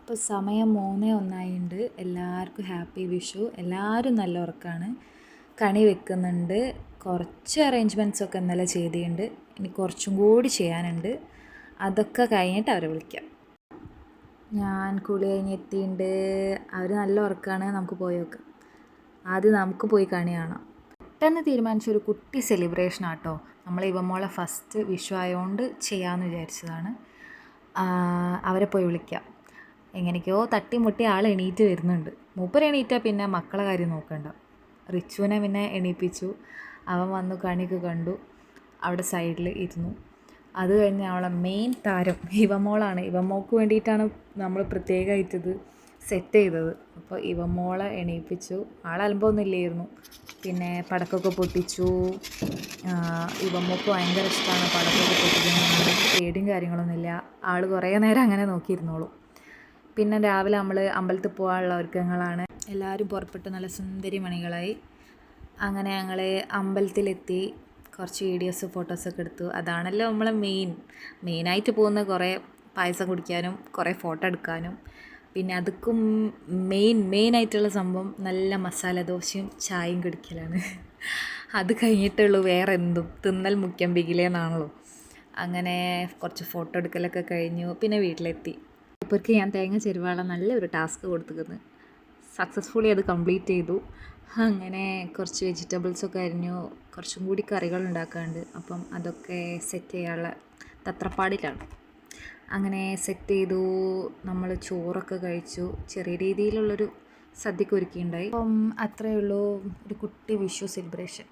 ഇപ്പോൾ സമയം 3:01 എല്ലാവർക്കും ഹാപ്പി വിഷു. എല്ലാവരും നല്ല ഉറക്കമാണ്. കണി വെക്കുന്നുണ്ട്. കുറച്ച് അറേഞ്ച്മെൻറ്റ്സൊക്കെ ഇന്നലെ ചെയ്തിട്ടുണ്ട്. ഇനി കുറച്ചും കൂടി ചെയ്യാനുണ്ട്. അതൊക്കെ കഴിഞ്ഞിട്ട് അവരെ വിളിക്കാം. ഞാൻ കുളി കഴിഞ്ഞെത്തിയിട്ടുണ്ട്. അവർ നല്ല ഉറക്കമാണ്. നമുക്ക് പോയി നോക്കാം. ആദ്യം നമുക്ക് പോയി കണി കാണാം. പെട്ടെന്ന് തീരുമാനിച്ചൊരു കുട്ടി സെലിബ്രേഷൻ ആട്ടോ. നമ്മൾ ഇവമോളെ ഫസ്റ്റ് വിഷു ആയതുകൊണ്ട് ചെയ്യാമെന്ന് വിചാരിച്ചതാണ്. അവരെ പോയി വിളിക്കാം. എങ്ങനെയൊക്കെയോ തട്ടിമുട്ടി ആൾ എണീറ്റ് വരുന്നുണ്ട്. മൂപ്പർ എണീറ്റാൽ പിന്നെ മക്കളെ കാര്യം നോക്കണ്ട. റിച്ചുവിനെ പിന്നെ എണീപ്പിച്ചു. അവൻ വന്നു കണിയൊക്കെ കണ്ടു. അവിടെ സൈഡിൽ ഇരുന്നു. അത് കഴിഞ്ഞ് അവളെ മെയിൻ താരം ഇവമോളാണ്. ഇവമോൾക്ക് വേണ്ടിയിട്ടാണ് നമ്മൾ പ്രത്യേകമായിട്ടത് സെറ്റ് ചെയ്തത്. അപ്പോൾ ഇവമോളെ എണീപ്പിച്ചു. ആളലമ്പൊന്നും ഇല്ലായിരുന്നു. പിന്നെ പടക്കമൊക്കെ പൊട്ടിച്ചു. ഇവമോൾക്ക് ഭയങ്കര ഇഷ്ടമാണ് പടക്കമൊക്കെ പൊട്ടിക്കുന്നത്. പേടിയും കാര്യങ്ങളൊന്നുമില്ല. ആൾ കുറേ നേരം അങ്ങനെ നോക്കിയിരുന്നോളൂ. പിന്നെ രാവിലെ നമ്മൾ അമ്പലത്തിൽ പോകാനുള്ള ഒരുക്കങ്ങളാണ്. എല്ലാവരും പുറപ്പെട്ട് നല്ല സുന്ദരി മണികളായി. അങ്ങനെ ഞങ്ങൾ അമ്പലത്തിലെത്തി. കുറച്ച് വീഡിയോസ് ഫോട്ടോസൊക്കെ എടുത്തു. അതാണല്ലോ നമ്മളെ മെയിനായിട്ട് പോകുന്ന കുറേ പായസം കുടിക്കാനും കുറേ ഫോട്ടോ എടുക്കാനും. പിന്നെ അതുക്കും മെയിനായിട്ടുള്ള സംഭവം നല്ല മസാല ദോശയും ചായയും കുടിക്കലാണ്. അത് കഴിഞ്ഞിട്ടുള്ളൂ വേറെ എന്തും. തിന്നൽ മുഖ്യം ബിഗിലേന്നാണല്ലോ. അങ്ങനെ കുറച്ച് ഫോട്ടോ എടുക്കലൊക്കെ കഴിഞ്ഞു. പിന്നെ വീട്ടിലെത്തി. ഇപ്പോഴേക്ക് ഞാൻ തേങ്ങ ചെരുവാള നല്ലൊരു ടാസ്ക് കൊടുത്തിരിക്കുന്നത്. സക്സസ്ഫുള്ളി അത് കംപ്ലീറ്റ് ചെയ്തു. അങ്ങനെ കുറച്ച് വെജിറ്റബിൾസൊക്കെ അരിഞ്ഞു. കുറച്ചും കൂടി കറികൾ ഉണ്ടാക്കാനുണ്ട്. അപ്പം അതൊക്കെ സെറ്റ് ചെയ്യാനുള്ള തത്രപ്പാടിലാണ്. അങ്ങനെ സെറ്റ് ചെയ്തു. നമ്മൾ ചോറൊക്കെ കഴിച്ചു. ചെറിയ രീതിയിലുള്ളൊരു സദ്യക്ക് ഒരുക്കിയിട്ടുണ്ടായി. അപ്പം അത്രയേ ഉള്ളൂ. ഒരു കുട്ടി വിഷു സെലിബ്രേഷൻ.